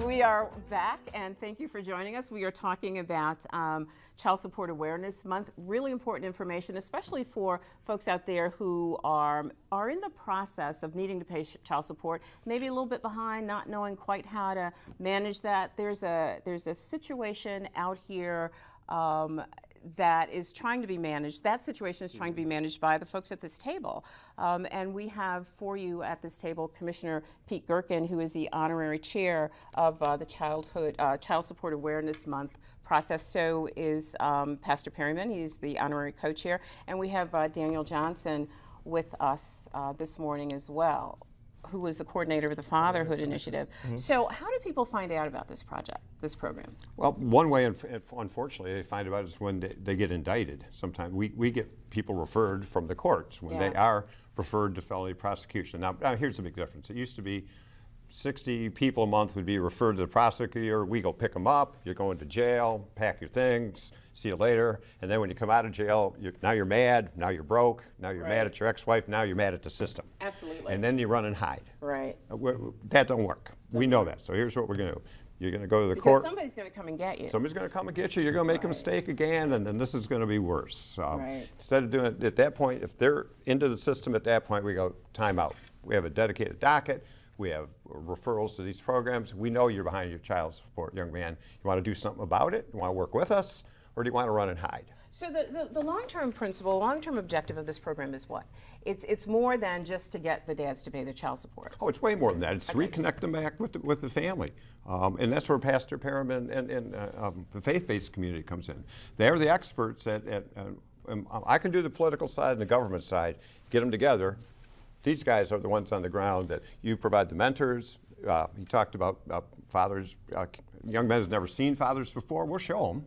We are back, and thank you for joining us. We are talking about Child Support Awareness Month. Really important information, especially for folks out there who are in the process of needing to pay child support, maybe a little bit behind, not knowing quite how to manage that. There's a situation out here that is trying to be managed. That situation is trying to be managed by the folks at this table. And we have for you at this table Commissioner Pete Gerken, who is the honorary chair of the Child Support Awareness Month process. So is Pastor Perryman. He's the honorary co-chair. And we have Daniel Johnson with us this morning as well, who was the coordinator of the Fatherhood Initiative. So how do people find out about this project, this program? Well, one way, unfortunately, they find about it is when they get indicted. Sometimes we get people referred from the courts when they are referred to felony prosecution. Now, here's the big difference. It used to be 60 people a month would be referred to the prosecutor. We go pick them up. You're going to jail, pack your things, see you later. And then when you come out of jail, now you're mad, now you're broke, now you're mad at your ex-wife, now you're mad at the system. Absolutely. And then you run and hide. Right. That don't work. We know that. So here's what we're going to do. You're going to go to the court. Because somebody's going to come and get you. Somebody's going to come and get you. You're going to make a mistake again, and then this is going to be worse. Right. Instead of doing it at that point, if they're into the system at that point, we go time out. We have a dedicated docket. We have referrals to these programs. We know you're behind your child support, young man. You want to do something about it? You want to work with us? Or do you want to run and hide? So the long-term principle, long-term objective of this program is what? It's more than just to get the dads to pay their child support. Oh, it's way more than that. It's to reconnect them back with the family. And that's where Pastor Perriman and the faith-based community comes in. They're the experts I can do the political side and the government side, get them together. These guys are the ones on the ground that you provide the mentors. He talked about fathers, young men who've never seen fathers before. We'll show them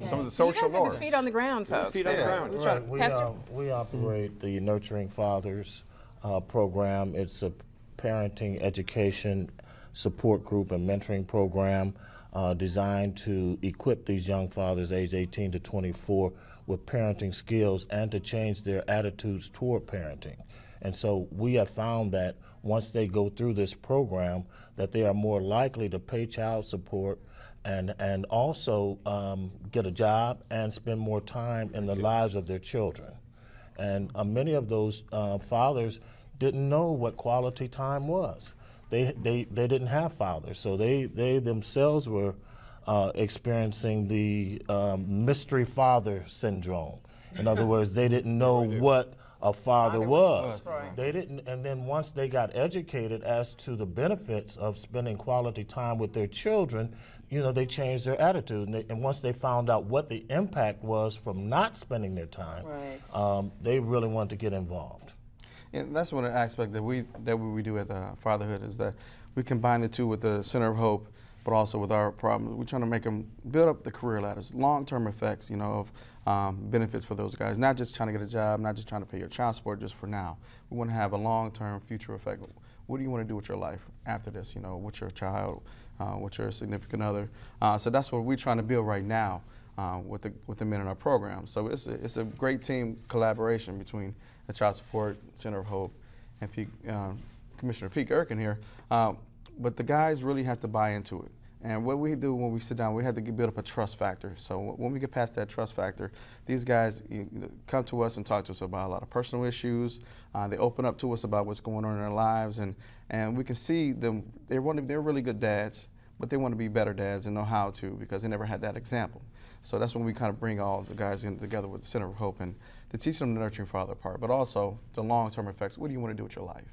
some of the social norms. You guys are the feet on the ground, folks. Feet on the ground. Right. We operate the Nurturing Fathers program. It's a parenting education support group and mentoring program designed to equip these young fathers aged 18 to 24 with parenting skills and to change their attitudes toward parenting. And so we have found that once they go through this program, that they are more likely to pay child support and also get a job and spend more time in the lives of their children. And many of those fathers didn't know what quality time was. They didn't have fathers, so they themselves were experiencing the mystery father syndrome. In other words, they didn't know what a father was. Right. They didn't, and then once they got educated as to the benefits of spending quality time with their children, they changed their attitude. And once they found out what the impact was from not spending their time, they really wanted to get involved. And that's one aspect that we do at Fatherhood is that we combine the two with the Center of Hope, but also with our problems. We're trying to make them build up the career ladders, long-term effects, of benefits for those guys. Not just trying to get a job, not just trying to pay your child support just for now. We want to have a long-term future effect. What do you want to do with your life after this? With your child, with your significant other. So that's what we're trying to build right now with the men in our program. So it's a great team collaboration between the Child Support Center of Hope and Commissioner Pete Gerken here. But the guys really have to buy into it. And what we do when we sit down, we have to build up a trust factor. So when we get past that trust factor, these guys come to us and talk to us about a lot of personal issues. They open up to us about what's going on in their lives, and we can see them. They're really good dads, but they want to be better dads and know how to because they never had that example. So that's when we kind of bring all the guys in together with the Center of Hope and to teach them the nurturing father part, but also the long-term effects. What do you want to do with your life?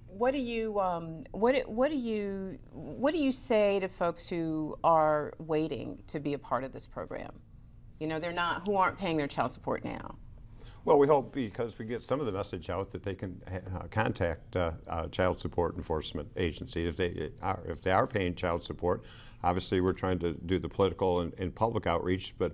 What do you say to folks who are waiting to be a part of this program? Who aren't paying their child support now. Well, we hope because we get some of the message out that they can contact Child Support Enforcement Agency if they are paying child support. Obviously, we're trying to do the political and public outreach, but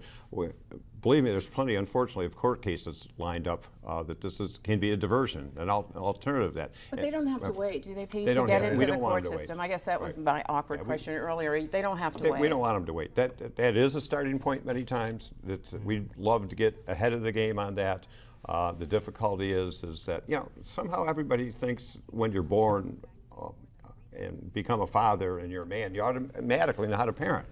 believe me, there's plenty, unfortunately, of court cases lined up that this can be a diversion, an alternative to that. But they don't have to wait, do they, Pete, to get into the court system? I guess that was my awkward question earlier. They don't have to wait. We don't want them to wait. That is a starting point many times. We'd love to get ahead of the game on that. The difficulty is that somehow everybody thinks when you're born and become a father and you're a man, you automatically know how to parent.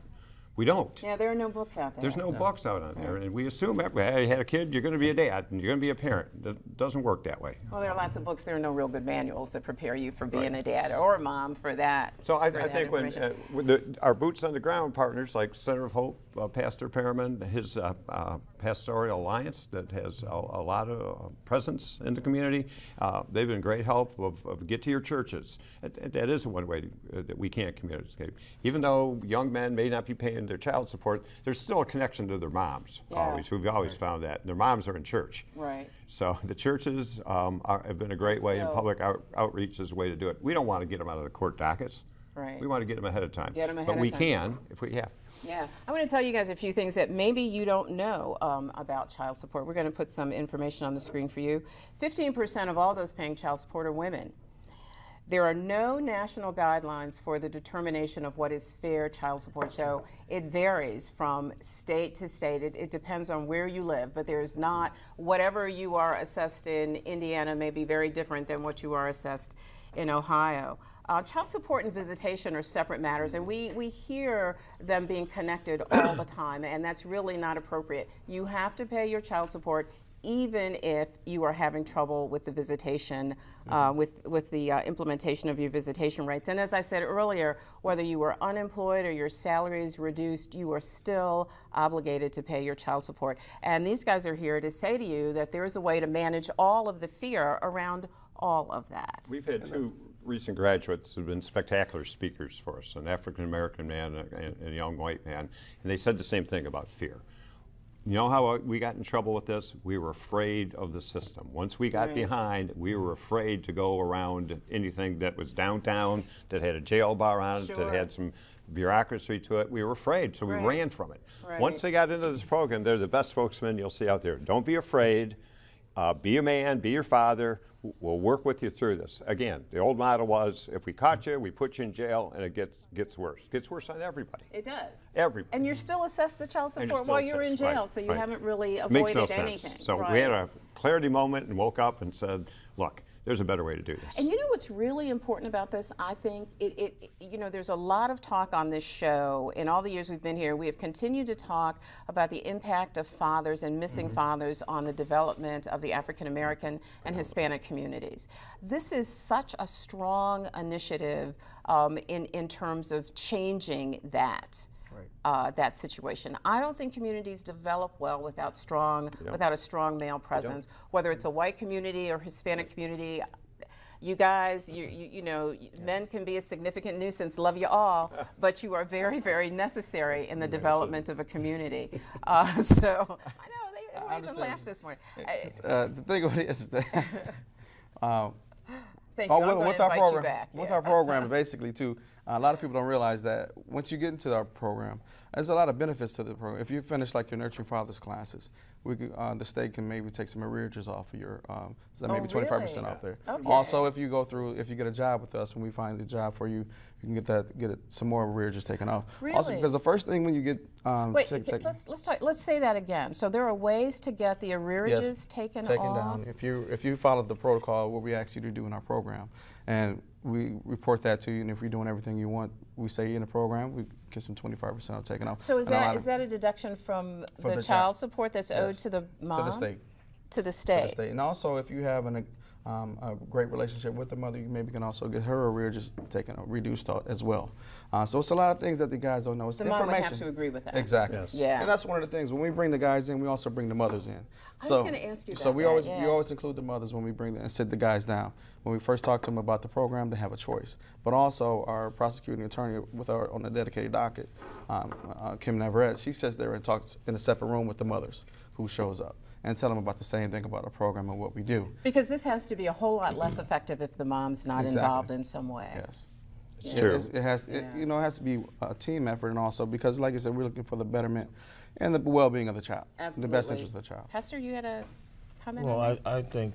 We don't. Yeah, there are no books out there. There's no books out on there, and we assume hey, you had a kid, you're going to be a dad, and you're going to be a parent. It doesn't work that way. Well, there are lots of books. There are no real good manuals that prepare you for being a dad or a mom for that. So I think when our boots on the ground partners like Center of Hope, Pastor Perriman, his Pastoral Alliance that has a lot of presence in the community, they've been great help of get to your churches. That is one way that we can't communicate. Even though young men may not be paying their child support, there's still a connection to their moms. Always, we've always found that. Their moms are in church. Right. So the churches have been a great way, and public outreach is a way to do it. We don't want to get them out of the court dockets. Right. We want to get them ahead of time. Get them ahead but of we time. can if we have. Yeah, I want to tell you guys a few things that maybe you don't know about child support. We're going to put some information on the screen for you. 15% of all those paying child support are women. There are no national guidelines for the determination of what is fair child support. So it varies from state to state. It depends on where you live, but there's not, whatever you are assessed in Indiana may be very different than what you are assessed in Ohio. Child support and visitation are separate matters, and we hear them being connected all the time, and that's really not appropriate. You have to pay your child support even if you are having trouble with the visitation, with the implementation of your visitation rights. And as I said earlier, whether you are unemployed or your salary is reduced, you are still obligated to pay your child support. And these guys are here to say to you that there is a way to manage all of the fear around all of that. We've had two recent graduates who have been spectacular speakers for us, an African-American man and a young white man, and they said the same thing about fear. You know how we got in trouble with this? We were afraid of the system. Once we got behind, we were afraid to go around anything that was downtown, that had a jail bar on it, that had some bureaucracy to it. We were afraid, so we ran from it. Once they got into this program, they're the best spokesmen you'll see out there. Don't be afraid. Be a man, be your father. We'll work with you through this. Again, the old model was, if we caught you, we put you in jail, and it gets worse. It gets worse on everybody. It does. Everybody. And you're still assessed the child support while you're in jail, so you haven't really avoided Makes no anything. sense. So we had a clarity moment and woke up and said, look, there's a better way to do this. And you know what's really important about this? I think there's a lot of talk on this show. In all the years we've been here, we have continued to talk about the impact of fathers and missing fathers on the development of the African American and Hispanic communities. This is such a strong initiative in terms of changing that. That situation. I don't think communities develop well without a strong male presence, whether it's a white community or Hispanic community. You guys, men can be a significant nuisance, love you all, but you are very, very necessary in the development of a community. So, I know, they won't even laugh this morning. The thing of it is that Thank you. I'm going to invite you back. With our program, basically, too, a lot of people don't realize that once you get into our program, there's a lot of benefits to the program. If you finish like your Nurturing Fathers classes, the state can maybe take some arrearages off of your, so maybe 25% off there. Okay. Also, if you get a job with us, when we find a job for you, you can get some more arrearages taken off. Really? Also, because the first thing when you get let's say that again. So there are ways to get the arrearages taken off? down. If you follow the protocol, what we ask you to do in our program, and we report that to you, and if you're doing everything you want, we say in the program, we get some 25% taken off. So is that a deduction from the child support that's owed to the mom? To the state. To the state. To the state. And also, if you have a great relationship with the mother, you maybe can also get her arrearages reduced as well. So it's a lot of things that the guys don't know. It's the information. mom would have to agree with that. Exactly. Yes. Yeah. And that's one of the things. When we bring the guys in, we also bring the mothers in. I was going to ask you about So we that, always include the mothers when we bring them and sit the guys down. When we first talk to them about the program, they have a choice. But also our prosecuting attorney on the dedicated docket, Kim Navarette, she sits there and talks in a separate room with the mothers who shows up and tell them about the same thing about our program and what we do. Because this has to be a whole lot less effective if the mom's not involved in some way. Yes. It's true. It has to be a team effort, and also because, like I said, we're looking for the betterment and the well-being of the child, Absolutely. the best interest of the child. Pastor, you had a comment Well, on that? I think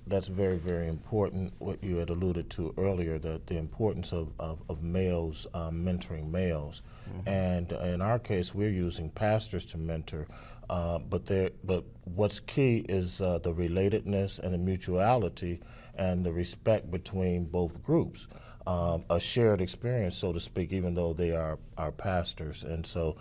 that's very, very important, what you had alluded to earlier, the importance of males mentoring males. And in our case, we're using pastors to mentor, but what's key is the relatedness and the mutuality, and the respect between both groups. A shared experience, so to speak, even though they are our pastors. And so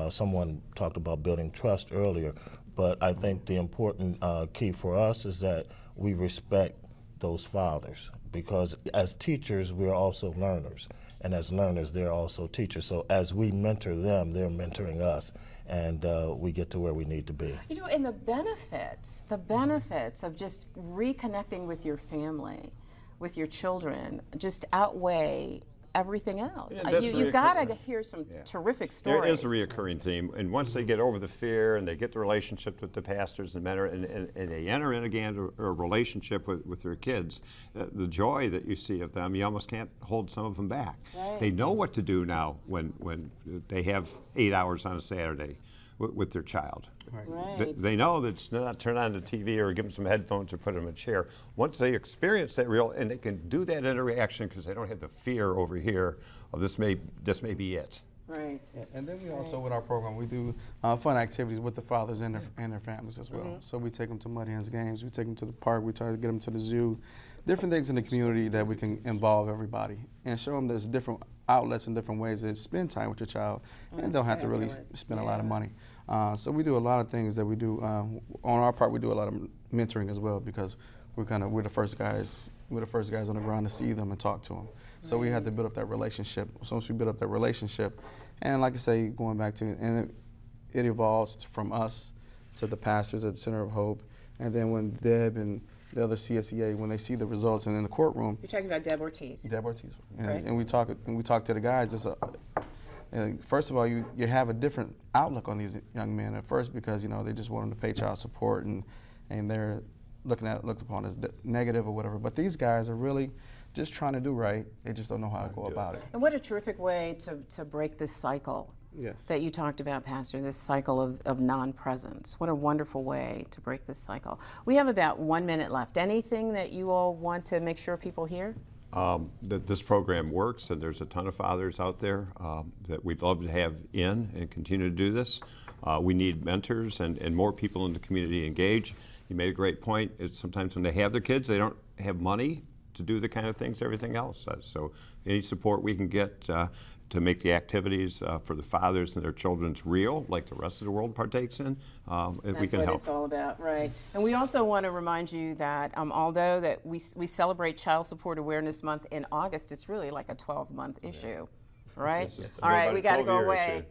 someone talked about building trust earlier, but I think the important key for us is that we respect those fathers, because as teachers, we're also learners. And as learners, they're also teachers. So as we mentor them, they're mentoring us, and we get to where we need to be. You know, and the benefits of just reconnecting with your family, with your children, just outweigh everything else. Yeah, that's You've got to hear some terrific stories. There is a reoccurring theme, and once they get over the fear and they get the relationship with the pastors and mentor, and they enter in again a relationship with their kids, the joy that you see of them, you almost can't hold some of them back. Right. They know what to do now when they have 8 hours on a Saturday with their child. Right. They know that it's not turn on the TV or give them some headphones or put them in a chair. Once they experience that real, and they can do that interaction because they don't have the fear over here of this may be it. Right. Yeah, and then we also, with our program, we do fun activities with the fathers and their families as well. So we take them to Mud Hens games, we take them to the park, we try to get them to the zoo, different things in the community that we can involve everybody and show them there's different outlets and different ways to spend time with your child, and don't have to really spend a lot of money. So we do a lot of things that we do. On our part, we do a lot of mentoring as well, because we're the first guys. We're the first guys on the ground to see them and talk to them. So we have to build up that relationship. So once we build up that relationship, and like I say, going back to, and it evolves from us to the pastors at the Center of Hope, and then when Deb and the other CSEA, when they see the results and in the courtroom. You're talking about Deb Ortiz. Deb Ortiz. And, Right. and we talk to the guys. First of all, you have a different outlook on these young men at first, because they just want them to pay child support, and they're looked upon as negative or whatever. But these guys are really just trying to do right. They just don't know how to go about it. And what a terrific way to break this cycle Yes. that you talked about, Pastor, this cycle of non-presence. What a wonderful way to break this cycle. We have about 1 minute left. Anything that you all want to make sure people hear? That this program works, and there's a ton of fathers out there that we'd love to have in and continue to do this. We need mentors and more people in the community engaged. You made a great point. It's sometimes when they have their kids, they don't have money to do the kind of things everything else does. So any support we can get to make the activities for the fathers and their children's real, like the rest of the world partakes in, we can That's what help. it's all about, right? And we also want to remind you that although that we celebrate Child Support Awareness Month in August, it's really like a 12-month issue, right? Yes, All right, about we a got to 12-year go away. issue.